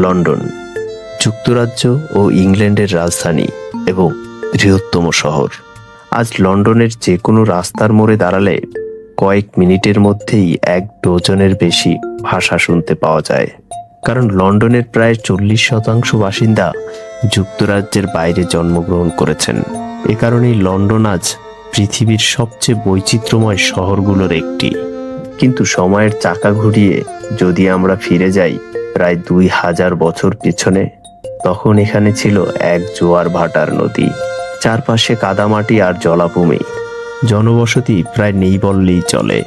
London যুক্তরাজ্য ও ইংল্যান্ডের রাজধানী এবং বৃহত্তম শহর। আজ লন্ডনের যে কোনো রাস্তার মোড়ে দাঁড়ালে কয়েক মিনিটের মধ্যেই 1 ডজনের বেশি ভাষা শুনতে পাওয়া যায়। কারণ লন্ডনের প্রায় 40% বাসিন্দা যুক্তরাজ্যের বাইরে জন্মগ্রহণ করেছেন। এ কারণেই লন্ডন আজ পৃথিবীর সবচেয়ে বৈচিত্র্যময় শহরগুলোর একটি। কিন্তু সময়ের চাকা ঘুরিয়ে যদি আমরা ফিরে যাই প্রায় 2000 বছর পিছনে, তখন এখানে ছিল এক জোয়ার ভাটার নদী, চারপাশে কাদামাটি আর জলাভূমি। জনবসতি প্রায় নেই বললেই চলে।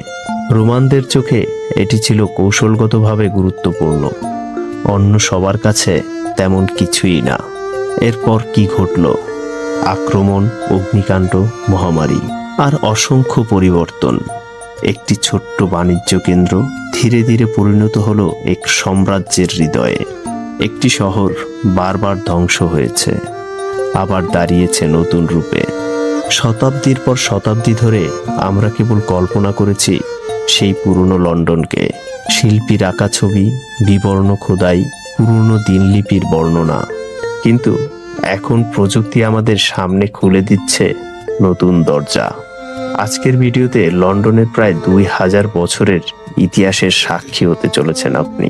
রোমানদের চোখে এটি ছিল কৌশলগতভাবে গুরুত্বপূর্ণ, অন্য সবার কাছে তেমন কিছুই না। এরপর কি ঘটল? আক্রমণ, অগ্নিকাণ্ড, মহামারী আর অসংখ্য পরিবর্তন। একটি ছোট্ট বাণিজ্য কেন্দ্র ধীরে ধীরে পরিণত হলো এক সাম্রাজ্যের হৃদয়ে। একটি শহর বারবার ধ্বংস হয়েছে, আবার দাঁড়িয়েছে নতুন রূপে। শতাব্দীর পর শতাব্দী ধরে আমরা কেবল কল্পনা করেছি সেই পুরনো লন্ডনকে। শিল্পীর আঁকা ছবি, বিবর্ণ খোদাই, পুরনো দিনলিপির বর্ণনা। কিন্তু এখন প্রযুক্তি আমাদের সামনে খুলে দিচ্ছে নতুন দরজা। আজকের ভিডিওতে লন্ডনের প্রায় 2000 বছরের ইতিহাসের সাক্ষী হতে চলেছেন আপনি।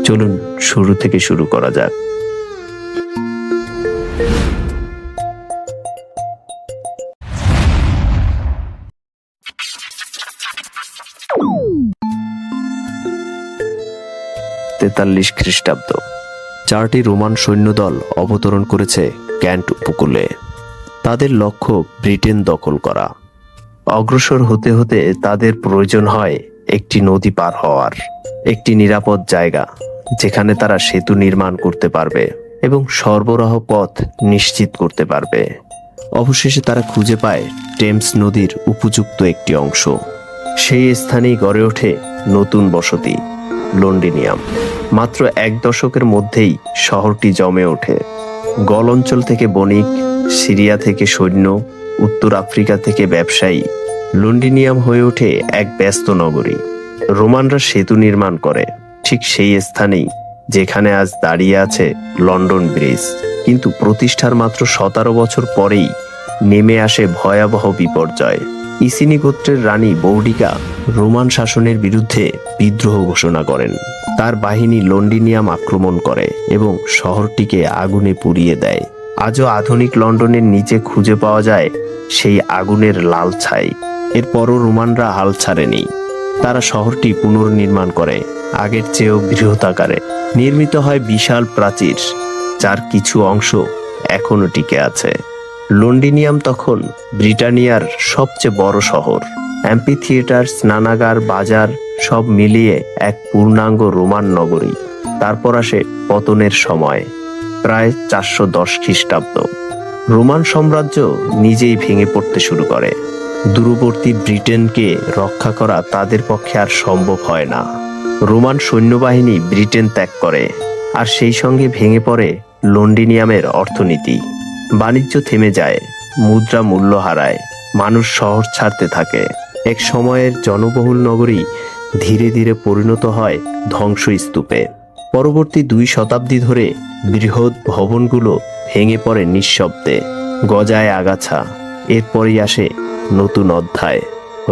চলুন শুরু থেকে শুরু করা যাক। তেতাল্লিশ খ্রিস্টাব্দ। 4টি রোমান সৈন্যদল অবতরণ করেছে ক্যান্ট উপকূলে। তাদের লক্ষ্য ব্রিটেন দখল করা। অগ্রসর হতে হতে তাদের প্রয়োজন হয় একটি নদী পার হওয়ার, একটি নিরাপদ জায়গা যেখানে তারা সেতু নির্মাণ করতে পারবে এবং সরবরাহ পথ নিশ্চিত করতে পারবে। অবশেষে তারা খুঁজে পায় টেমস নদীর উপযুক্ত একটি অংশ। সেই স্থানেই গড়ে ওঠে নতুন বসতি, লন্ডিনিয়াম। মাত্র 1 দশকের মধ্যেই শহরটি জমে ওঠে। গল অঞ্চল থেকে বণিক, সিরিয়া থেকে সৈন্য, উত্তর আফ্রিকা থেকে ব্যবসায়ী। লন্ডিনিয়াম হয়ে ওঠে এক ব্যস্ত নগরী। রোমানরা সেতু নির্মাণ করে ঠিক সেই স্থানেই যেখানে আজ দাঁড়িয়ে আছে লন্ডন ব্রিজ। কিন্তু প্রতিষ্ঠার মাত্র 17 বছর পরেই নেমে আসে ভয়াবহ বিপর্যয়। ইসিনি গোত্রের রানী বৌডিকা রোমান শাসনের বিরুদ্ধে বিদ্রোহ ঘোষণা করেন। তার বাহিনী লন্ডিনিয়াম আক্রমণ করে এবং শহরটিকে আগুনে পুড়িয়ে দেয়। আজও আধুনিক লন্ডনের নিচে খুঁজে পাওয়া যায় সেই আগুনের লাল ছাই। এরপরও রোমানরা হাল ছাড়েনি। তারা শহরটি পুনর্নির্মাণ করে আগের চেয়েও বৃহদাকারে। নির্মিত হয় বিশাল প্রাচীর, যার কিছু অংশ এখনো টিকে আছে। লন্ডিনিয়াম তখন ব্রিটানিয়ার সবচেয়ে বড় শহর। অ্যাম্পি থিয়েটার, স্নানাগার, বাজার সব মিলিয়ে এক পূর্ণাঙ্গ রোমান নগরী। তারপর আসে পতনের সময়, প্রায় 410 খ্রিস্টাব্দ। রোমান সাম্রাজ্য নিজেই ভেঙে পড়তে শুরু করে। দূরবর্তী ব্রিটেনকে রক্ষা করা তাদের পক্ষে আর সম্ভব হয় না। রোমান সৈন্যবাহিনী ব্রিটেন ত্যাগ করে, আর সেই সঙ্গে ভেঙে পড়ে লন্ডিনিয়ামের অর্থনীতি। বাণিজ্য থেমে যায়, মুদ্রা মূল্য হারায়, মানুষ শহর ছাড়তে থাকে। এক সময়ের জনবহুল নগরী ধীরে ধীরে পরিণত হয় ধ্বংসস্তূপে। পরবর্তী 2 শতাব্দী ধরে বৃহৎ ভবনগুলো ভেঙে পড়ে নিঃশব্দে, গজায় আগাছা। এরপরই আসে নতুন অধ্যায়।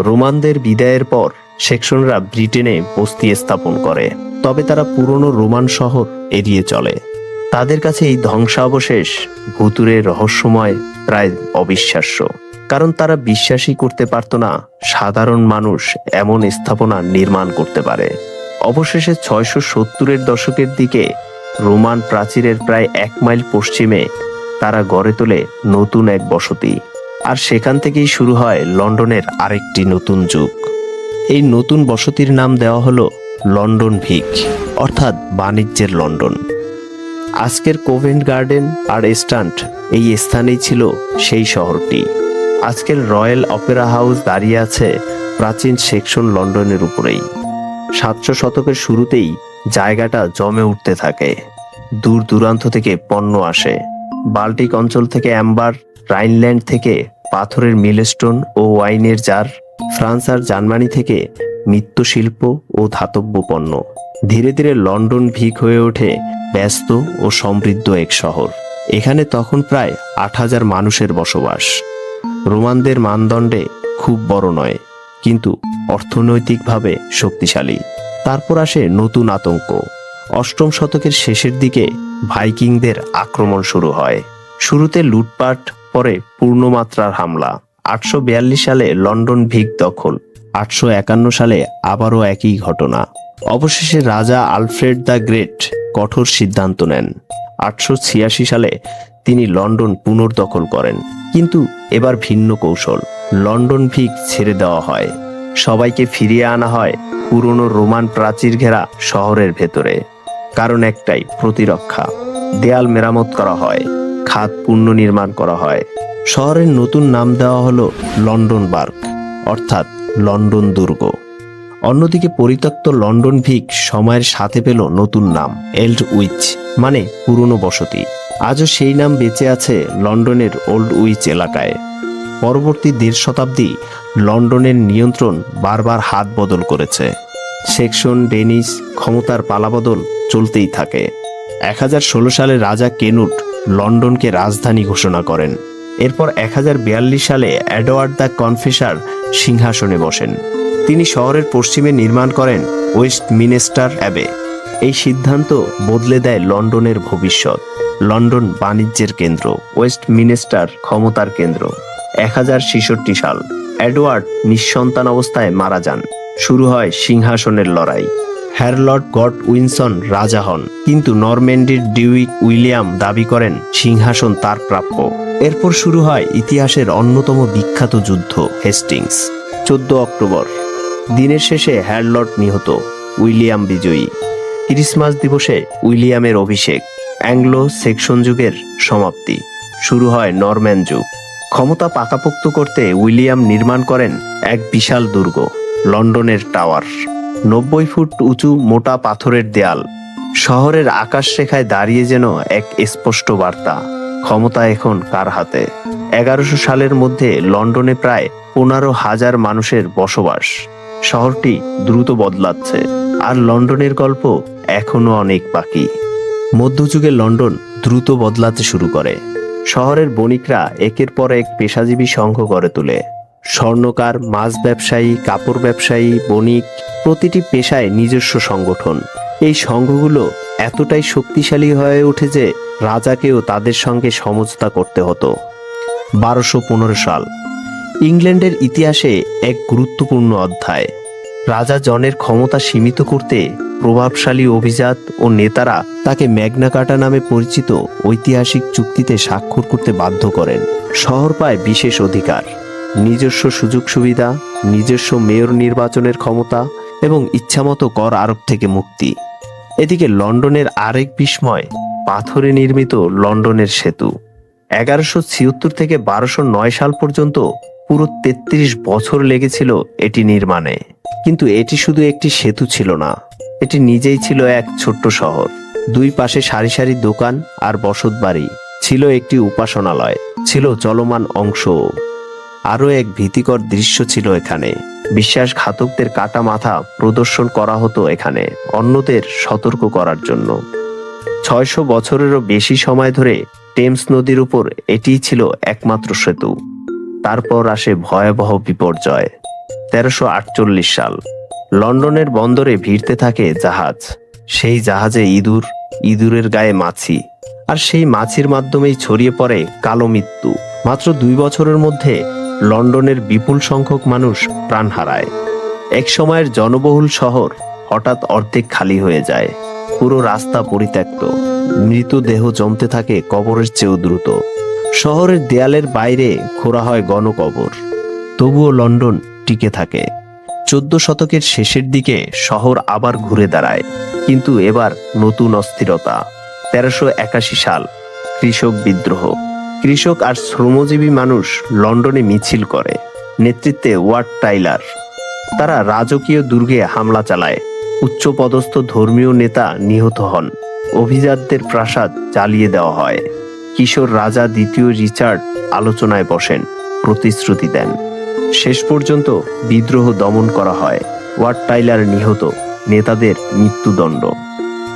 রোমানদের বিদায়ের পর সেকশনরা ব্রিটেনে বস্তি স্থাপন করে, তবে তারা পুরনো রোমান শহর এড়িয়ে চলে। তাদের কাছে এই ধ্বংসাবশেষ ভুতুরে, রহস্যময়, প্রায় অবিশ্বাস্য। কারণ তারা বিশ্বাসই করতে পারত না সাধারণ মানুষ এমন স্থাপনা নির্মাণ করতে পারে। অবশেষে 670-এর দশকের দিকে রোমান প্রাচীরের প্রায় 1 মাইল পশ্চিমে তারা গড়ে তোলে নতুন এক বসতি। আর সেখান থেকেই শুরু হয় লন্ডনের আরেকটি নতুন যুগ। এই নতুন বসতির নাম দেওয়া হলো লন্ডন ভিক, অর্থাৎ বাণিজ্যের লন্ডন। আজকের কোভেন্ট গার্ডেন আর স্ট্যান্ড এই স্থানেই ছিল সেই শহরটি। আজকের রয়্যাল অপেরা হাউস দাঁড়িয়ে আছে প্রাচীন সেকশন লন্ডনের উপরেই। 700 শতকের শুরুতেই জায়গাটা জমে উঠতে থাকে। দূর দূরান্ত থেকে পণ্য আসে। বাল্টিক অঞ্চল থেকে অ্যাম্বার, রাইনল্যান্ড থেকে পাথরের মিলস্টোন ও ওয়াইনের জার, ফ্রান্স আর জার্মানি থেকে মৃৎশিল্প ও ধাতব্য পণ্য। ধীরে ধীরে লন্ডন ভিক হয়ে ওঠে ব্যস্ত ও সমৃদ্ধ এক শহর। এখানে তখন প্রায় 8,000 মানুষের বসবাস। রোমানদের মানদণ্ডে খুব বড় নয়, কিন্তু অর্থনৈতিকভাবে শক্তিশালী। তারপর আসে নতুন আতঙ্ক। 8ম শতকের শেষের দিকে ভাইকিংদের আক্রমণ শুরু হয়। শুরুতে লুটপাট, পরে পূর্ণমাত্রার হামলা। 842 সালে লন্ডন ভিক দখল, 851 সালে আবারও একই ঘটনা। অবশেষে রাজা আলফ্রেড দ্য গ্রেট কঠোর সিদ্ধান্ত নেন। 886 সালে তিনি লন্ডন পুনর্দখল করেন, কিন্তু এবার ভিন্ন কৌশল। লন্ডন ভিক ছেড়ে দেওয়া হয়, সবাইকে ফিরিয়ে আনা হয় পুরনো রোমান প্রাচীর ঘেরা শহরের ভেতরে। কারণ একটাই, প্রতিরক্ষা। দেয়াল মেরামত করা হয়, খাত পুনর্নির্মাণ করা হয়। শহরের নতুন নাম দেওয়া হলো লন্ডন বার্গ, অর্থাৎ লন্ডন দুর্গ। অন্যদিকে পরিত্যক্ত লন্ডন ভিক সময়ের সাথে পেল নতুন নাম, এল্ড উইচ, মানে পুরনো বসতি। আজও সেই নাম বেঁচে আছে লন্ডনের ওল্ড উইচ এলাকায়। পরবর্তী 1.5 শতাব্দী লন্ডনের নিয়ন্ত্রণ বারবার হাত বদল করেছে। সেকশন, ডেনিশ, ক্ষমতার পালাবদল চলতেই থাকে। 1016 সালে রাজা কেনুট লন্ডনকে রাজধানী ঘোষণা করেন। এরপর 1042 সালে এডওয়ার্ড দ্য কনফেসার সিংহাসনে বসেন। তিনি শহরের পশ্চিমে নির্মাণ করেন ওয়েস্টমিনস্টার অ্যাবে। এই সিদ্ধান্ত বদলে দেয় লন্ডনের ভবিষ্যৎ। লন্ডন বাণিজ্যের কেন্দ্র, ওয়েস্টমিনস্টার ক্ষমতার কেন্দ্র। 1066 সাল, এডওয়ার্ড নিঃসন্তান অবস্থায় মারা যান। শুরু হয় সিংহাসনের লড়াই। হ্যারলড গডউইনসন রাজা হন, কিন্তু নরম্যান্ডির ডিউক উইলিয়াম দাবি করেন সিংহাসন তার প্রাপ্য। এরপর শুরু হয় ইতিহাসের অন্যতম বিখ্যাত যুদ্ধ, হেস্টিংস। 14 অক্টোবর, দিনের শেষে হ্যারলড নিহত, উইলিয়াম বিজয়ী। ক্রিসমাস দিবসে উইলিয়ামের অভিষেক। অ্যাংলো সেকশন যুগের সমাপ্তি, শুরু হয় নরম্যান যুগ। ক্ষমতা পাকাপোক্ত করতে উইলিয়াম নির্মাণ করেন এক বিশাল দুর্গ, লন্ডনের টাওয়ার। 90 ফুট উঁচু মোটা পাথরের দেয়াল। শহরের আকাশরেখায় দাঁড়িয়ে যেন এক স্পষ্ট বার্তা, ক্ষমতা এখন কার হাতে। 1100 সালের মধ্যে লন্ডনে প্রায় 15,000 মানুষের বসবাস। শহরটি দ্রুত বদলাচ্ছে, আর লন্ডনের গল্প এখনো অনেক বাকি। মধ্যযুগে লন্ডন দ্রুত বদলাতে শুরু করে। শহরের বণিকরা একের পর এক পেশাজীবী সংঘ গড়ে তোলে। স্বর্ণকার, মাছ ব্যবসায়ী, কাপড় ব্যবসায়ী, বণিক, প্রতিটি পেশায় নিজস্ব সংগঠন। এই সংঘগুলো এতটাই শক্তিশালী হয়ে ওঠে যে রাজাকেও তাদের সঙ্গে সমঝোতা করতে হতো। 1215 সাল, ইংল্যান্ডের ইতিহাসে এক গুরুত্বপূর্ণ অধ্যায়। রাজা জনের ক্ষমতা সীমিত করতে প্রভাবশালী অভিজাত ও নেতারা তাকে ম্যাগনা কার্টা নামে পরিচিত ঐতিহাসিক চুক্তিতে স্বাক্ষর করতে বাধ্য করেন। শহর পায় বিশেষ অধিকার, নিজস্ব সুযোগ সুবিধা, নিজস্ব মেয়র নির্বাচনের ক্ষমতা এবং ইচ্ছামতো কর আরোপ থেকে মুক্তি। এদিকে লন্ডনের আরেক বিস্ময়, পাথরে নির্মিত লন্ডনের সেতু। 1176 থেকে 1209 সাল পর্যন্ত পুরো 33 বছর লেগেছিল এটি নির্মাণে। কিন্তু এটি শুধু একটি সেতু ছিল না, এটি নিজেই ছিল এক ছোট্ট শহর। দুই পাশে সারি সারি দোকান আর বসতবাড়ি, ছিল একটি উপাসনালয়, ছিল চলমান অংশ। আরও এক ভীতিকর দৃশ্য ছিল এখানে। বিশ্বাসঘাতকদের কাটা মাথা প্রদর্শন করা হতো এখানে, অন্যদের সতর্ক করার জন্য। 600 বছরেরও বেশি সময় ধরে টেমস নদীর উপর এটিই ছিল একমাত্র সেতু। তারপর আসে ভয়াবহ বিপর্যয়। 1348 সাল, লন্ডনের বন্দরে ভিড়তে থাকে জাহাজ। সেই জাহাজে ইঁদুর, ইঁদুরের গায়ে মাছি, আর সেই মাছির মাধ্যমেই ছড়িয়ে পড়ে কালো মৃত্যু। মাত্র 2 বছরের মধ্যে লন্ডনের বিপুল সংখ্যক মানুষ প্রাণ হারায়। এক সময়ের জনবহুল শহর হঠাৎ অর্ধেক খালি হয়ে যায়। পুরো রাস্তা পরিত্যক্ত, মৃতদেহ জমতে থাকে কবরের চেয়েও দ্রুত। শহরের দেয়ালের বাইরে খোঁড়া হয় গণকবর, তবুও লন্ডন টিকে থাকে। 14 শতকের শেষের দিকে শহর আবার ঘুরে দাঁড়ায়, কিন্তু এবার নতুন অস্থিরতা। 1381 সাল, কৃষক বিদ্রোহ। কৃষক আর শ্রমজীবী মানুষ লন্ডনে মিছিল করে, নেতৃত্বে ওয়ার্ড টাইলার। তারা রাজকীয় দুর্গে হামলা চালায়, উচ্চপদস্থ ধর্মীয় নেতা নিহত হন, অভিজাতদের প্রাসাদ জ্বালিয়ে দেওয়া হয়। কিশোর রাজা দ্বিতীয় রিচার্ড আলোচনায় বসেন, প্রতিশ্রুতি দেন। শেষ পর্যন্ত বিদ্রোহ দমন করা হয়। ওয়াট টাইলার নিহত, নেতাদের মৃত্যুদণ্ড।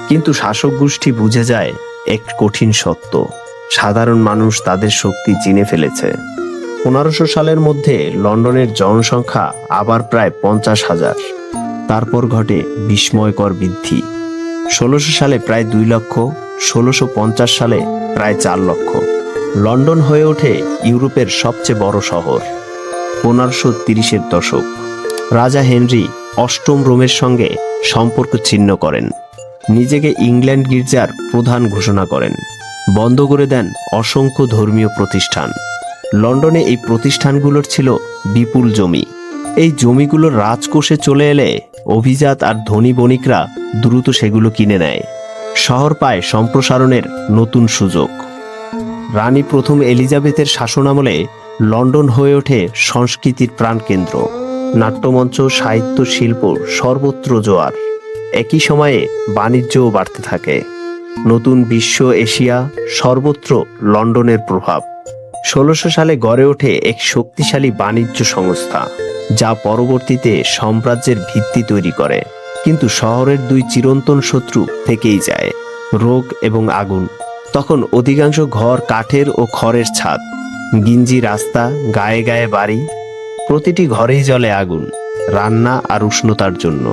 কিন্তু শাসক গোষ্ঠী বুঝে যায় এক কঠিন সত্য, সাধারণ মানুষ তাদের শক্তি চিনে ফেলেছে। 1500 সালের মধ্যে লন্ডনের জনসংখ্যা আবার প্রায় 50,000। তারপর ঘটে বিস্ময়কর বৃদ্ধি। 1600 সালে প্রায় 2 লক্ষ, 1650 সালে প্রায় 4 লক্ষ। লন্ডন হয়ে ওঠে ইউরোপের সবচেয়ে বড় শহর। 1530-এর দশক, রাজা হেনরি অষ্টম রোমের সঙ্গে সম্পর্ক ছিন্ন করেন, নিজেকে ইংল্যান্ড গির্জার প্রধান ঘোষণা করেন, বন্ধ করে দেন অসংখ্য ধর্মীয় প্রতিষ্ঠান। লন্ডনে এই প্রতিষ্ঠানগুলোর ছিল বিপুল জমি। এই জমিগুলোর রাজকোষে চলে এলে অভিজাত আর ধনী বণিকরা দ্রুত সেগুলো কিনে নেয়। শহর পায় সম্প্রসারণের নতুন সুযোগ। রানী প্রথম এলিজাবেথের শাসনামলে লন্ডন হয়ে ওঠে সংস্কৃতির প্রাণকেন্দ্র। নাট্যমঞ্চ, সাহিত্য, শিল্প সর্বত্র জোয়ার। একই সময়ে বাণিজ্যও বাড়তে থাকে। নতুন বিশ্ব, এশিয়া সর্বত্র লন্ডনের প্রভাব। 1600 সালে গড়ে ওঠে এক শক্তিশালী বাণিজ্য সংস্থা, যা পরবর্তীতে সাম্রাজ্যের ভিত্তি তৈরি করে। কিন্তু শহরের 2 চিরন্তন শত্রু থেকেই যায়, রোগ এবং আগুন। তখন অধিকাংশ ঘর কাঠের ও খড়ের ছাদ, গিঞ্জি রাস্তা, গায়ে গায়ে বাড়ি, প্রতিটি ঘরেই জ্বলে আগুন, রান্না আর উষ্ণতার জন্য।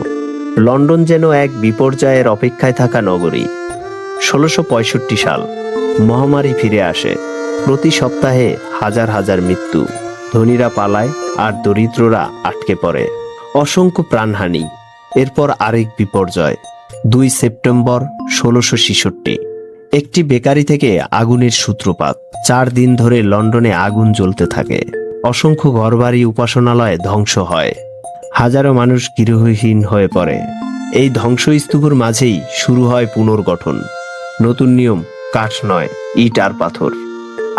লন্ডন যেন এক বিপর্যয়ের অপেক্ষায় থাকা নগরী। 1665 সাল, মহামারী ফিরে আসে। প্রতি সপ্তাহে হাজার হাজার মৃত্যু। ধনীরা পালায় আর দরিদ্ররা আটকে পড়ে। অসংখ্য প্রাণহানি। এরপর আরেক বিপর্যয়। 2 সেপ্টেম্বর 1666, একটি বেকারি থেকে আগুনের সূত্রপাত। 4 দিন ধরে লন্ডনে আগুন জ্বলতে থাকে। অসংখ্য ঘরবাড়ি, উপাসনালয় ধ্বংস হয়। হাজারো মানুষ গৃহহীন হয়ে পড়ে। এই ধ্বংসস্তূপের মাঝেই শুরু হয় পুনর্গঠন। নতুন নিয়ম, কাঠ নয়, ইট আর পাথর।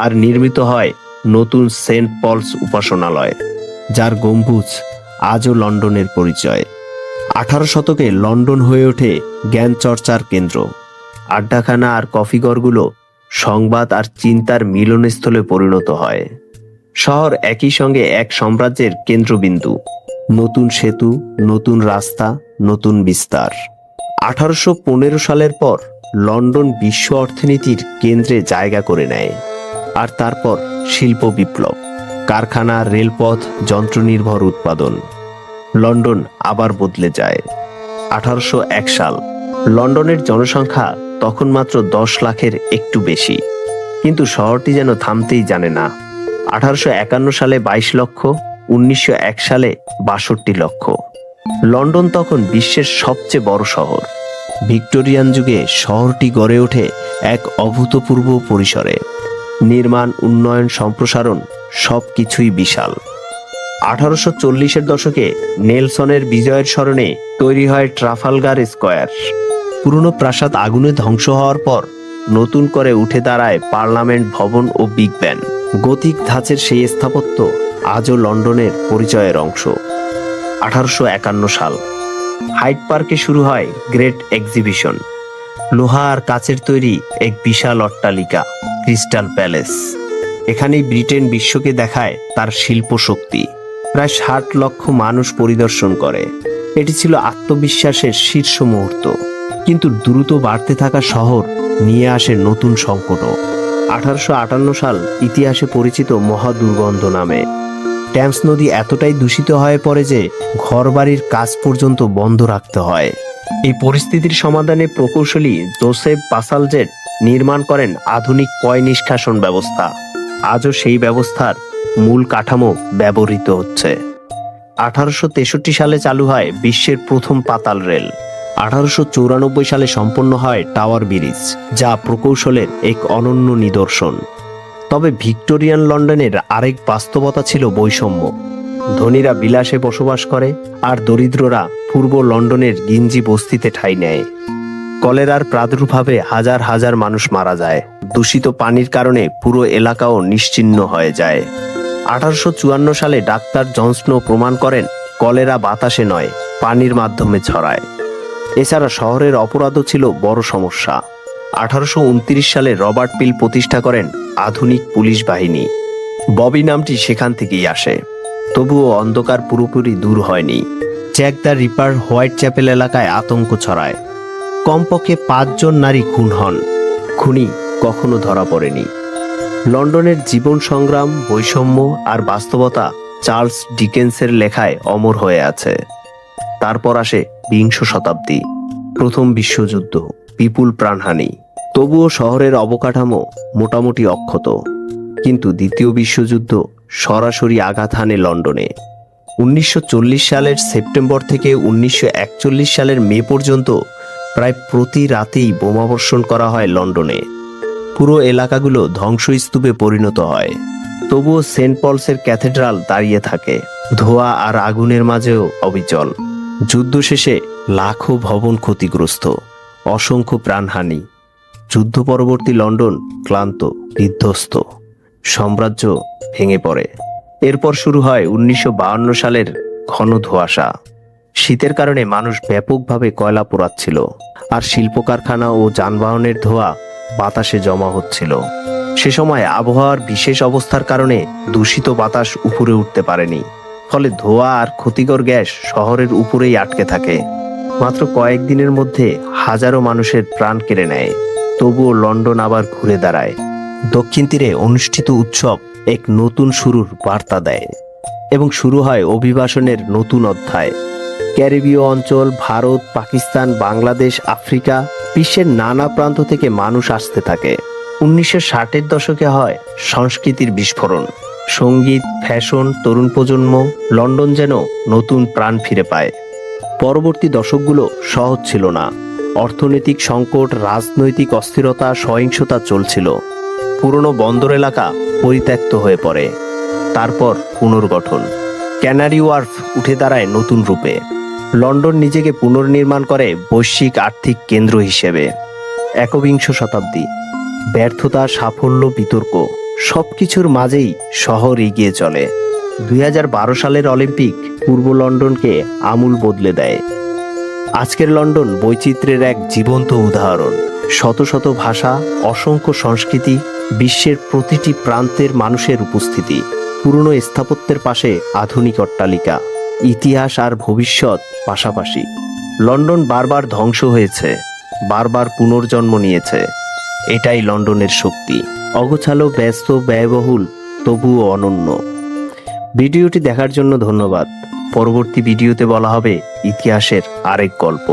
আর নির্মিত হয় নতুন সেন্ট পলস উপাসনালয়, যার গম্বুজ আজও লন্ডনের পরিচয়। 18 শতকে লন্ডন হয়ে ওঠে জ্ঞান চর্চার কেন্দ্র। আড্ডাখানা আর কফিঘরগুলো সংবাদ আর চিন্তার মিলনস্থলে পরিণত হয়। শহর একই সঙ্গে এক সাম্রাজ্যের কেন্দ্রবিন্দু। নতুন সেতু, নতুন রাস্তা, নতুন বিস্তার। 1815 সালের পর লন্ডন বিশ্ব অর্থনীতির কেন্দ্রে জায়গা করে নেয়। আর তারপর শিল্প বিপ্লব, কারখানা, রেলপথ, যন্ত্রনির্ভর উৎপাদন। লন্ডন আবার বদলে যায়। 1801 সাল, লন্ডনের জনসংখ্যা তখন মাত্র 10 লাখের একটু বেশি। কিন্তু শহরটি যেন থামতেই জানে না। 1851 সালে 22 লক্ষ, 1901 সালে 62 লক্ষ। লন্ডন তখন বিশ্বের সবচেয়ে বড় শহর। ভিক্টোরিয়ান যুগে শহরটি গড়ে ওঠে এক অভূতপূর্ব পরিসরে। নির্মাণ, উন্নয়ন, সম্প্রসারণ সবকিছুই বিশাল। 1840-এর দশকে নেলসনের বিজয়ের স্মরণে তৈরি হয় ট্রাফালগার স্কয়ার। পুরনো প্রাসাদ আগুনে ধ্বংস হওয়ার পর নতুন করে উঠে দাঁড়ায় পার্লামেন্ট ভবন ও বিগ ব্যান। গথিক ধাঁচের সেই স্থাপত্য আজও লন্ডনের পরিচয়ের অংশ। 1851 সাল, হাইড পার্কে শুরু হয় গ্রেট এক্সিবিশন। লোহা আর কাচের তৈরি এক বিশাল অট্টালিকা, ক্রিস্টাল প্যালেস। এখানেই ব্রিটেন বিশ্বকে দেখায় তার শিল্প শক্তি। প্রায় 60 লক্ষ মানুষ পরিদর্শন করে। এটি ছিল আত্মবিশ্বাসের শীর্ষ মুহূর্ত। কিন্তু দ্রুত বাড়তে থাকা শহর নিয়ে আসে নতুন সংকটও। 1858 সাল, ইতিহাসে পরিচিত মহা দুর্গন্ধ নামে। টেমস নদী এতটাই দূষিত হয়ে পড়ে যে ঘরবাড়ির কাজ পর্যন্ত বন্ধ রাখতে হয়। এই পরিস্থিতির সমাধানে প্রকৌশলী জোসেফ বাসালজেট নির্মাণ করেন আধুনিক পয় নিষ্কাশন ব্যবস্থা। আজও সেই ব্যবস্থার মূল কাঠামো ব্যবহৃত হচ্ছে। 1863 সালে চালু হয় বিশ্বের প্রথম পাতাল রেল। 1894 সালে সম্পন্ন হয় টাওয়ার ব্রিজ, যা প্রকৌশলের এক অনন্য নিদর্শন। তবে ভিক্টোরিয়ান লন্ডনের আরেক বাস্তবতা ছিল বৈষম্য। ধনীরা বিলাসে বসবাস করে আর দরিদ্ররা পূর্ব লন্ডনের গিঞ্জি বস্তিতে ঠাঁই নেয়। কলেরার প্রাদুর্ভাবে হাজার হাজার মানুষ মারা যায়। দূষিত পানির কারণে পুরো এলাকাও নিশ্চিহ্ন হয়ে যায়। 1854 সালে ডাক্তার জন স্নো প্রমাণ করেন কলেরা বাতাসে নয়, পানির মাধ্যমে ছড়ায়। এছাড়া শহরের অপরাধও ছিল বড় সমস্যা। 1829 সালে রবার্ট পিল প্রতিষ্ঠা করেন আধুনিক পুলিশ বাহিনী। ববি নামটি সেখান থেকেই আসে। তবুও অন্ধকার পুরোপুরি দূর হয়নি। Jack the Ripper Whitechapel এলাকায় আতঙ্ক ছড়ায়। কমপক্ষে 5 জন নারী খুন হন। খুনি কখনো ধরা পড়েনি। লন্ডনের জীবন সংগ্রাম, বৈষম্য আর বাস্তবতা চার্লস ডিকেন্সের লেখায় অমর হয়ে আছে। তারপর আসে বিংশ শতাব্দী, প্রথম বিশ্বযুদ্ধ, বিপুল প্রাণহানি। তবুও শহরের অবকাঠামো মোটামুটি অক্ষত। কিন্তু দ্বিতীয় বিশ্বযুদ্ধ সরাসরি আঘাত হানে লন্ডনে। 1940 সালের সেপ্টেম্বর থেকে 1941 সালের মে পর্যন্ত প্রায় প্রতি রাতেই বোমাবর্ষণ করা হয় লন্ডনে। পুরো এলাকাগুলো ধ্বংসস্তূপে পরিণত হয়। তবুও সেন্ট পলসের ক্যাথেড্রাল দাঁড়িয়ে থাকে, ধোঁয়া আর আগুনের মাঝেও অবিচল। যুদ্ধ শেষে লাখো ভবন ক্ষতিগ্রস্ত, অসংখ্য প্রাণহানি। যুদ্ধ পরবর্তী লন্ডন ক্লান্ত, বিধ্বস্ত, সাম্রাজ্য ভেঙে পড়ে। এরপর শুরু হয় 1952 সালের ঘন ধোঁয়াশা। শীতের কারণে মানুষ ব্যাপকভাবে কয়লা পোড়াচ্ছিল, আর শিল্প কারখানা ও যানবাহনের ধোঁয়া বাতাসে জমা হচ্ছিল। সে সময় আবহাওয়ার বিশেষ অবস্থার কারণে দূষিত বাতাস উপরে উঠতে পারেনি, ফলে ধোঁয়া আর ক্ষতিকর গ্যাস শহরের উপরেই আটকে থাকে। মাত্র কয়েকদিনের মধ্যে হাজারো মানুষের প্রাণ কেড়ে নেয়। তবুও লন্ডন আবার ঘুরে দাঁড়ায়। দক্ষিণ তীরে অনুষ্ঠিত উৎসব এক নতুন শুরুর বার্তা দেয়, এবং শুরু হয় অভিবাসনের নতুন অধ্যায়। ক্যারিবীয় অঞ্চল, ভারত, পাকিস্তান, বাংলাদেশ, আফ্রিকা, বিশ্বের নানা প্রান্ত থেকে মানুষ আসতে থাকে। 1960-এর দশকে হয় সংস্কৃতির বিস্ফোরণ। সঙ্গীত, ফ্যাশন, তরুণ প্রজন্ম, লন্ডন যেন নতুন প্রাণ ফিরে পায়। পরবর্তী দশকগুলো সহজ ছিল না। অর্থনৈতিক সংকট, রাজনৈতিক অস্থিরতা, সহিংসতা চলছিল। পুরনো বন্দর এলাকা পরিত্যক্ত হয়ে পড়ে। তারপর পুনর্গঠন। ক্যানারি ওয়ার্ফ উঠে দাঁড়ায় নতুন রূপে। লন্ডন নিজেকে পুনর্নির্মাণ করে বৈশ্বিক আর্থিক কেন্দ্র হিসেবে। একবিংশ শতাব্দী, ব্যর্থতা, সাফল্য, বিতর্ক, সবকিছুর মাঝেই শহর এগিয়ে চলে। 2012 সালের অলিম্পিক পূর্ব লন্ডনকে আমূল বদলে দেয়। আজকের লন্ডন বৈচিত্র্যের এক জীবন্ত উদাহরণ। শত শত ভাষা, অসংখ্য সংস্কৃতি, বিশ্বের প্রতিটি প্রান্তের মানুষের উপস্থিতি। পুরনো স্থাপত্যের পাশে আধুনিক অট্টালিকা, ইতিহাস আর ভবিষ্যৎ পাশাপাশি। লন্ডন বারবার ধ্বংস হয়েছে, বারবার পুনর্জন্ম নিয়েছে। এটাই লন্ডনের শক্তি। অগোছালো, ব্যস্ত, ব্যয়বহুল, তবুও অনন্য। ভিডিওটি দেখার জন্য ধন্যবাদ। পরবর্তী ভিডিওতে বলা হবে ইতিহাসের আরেক গল্প।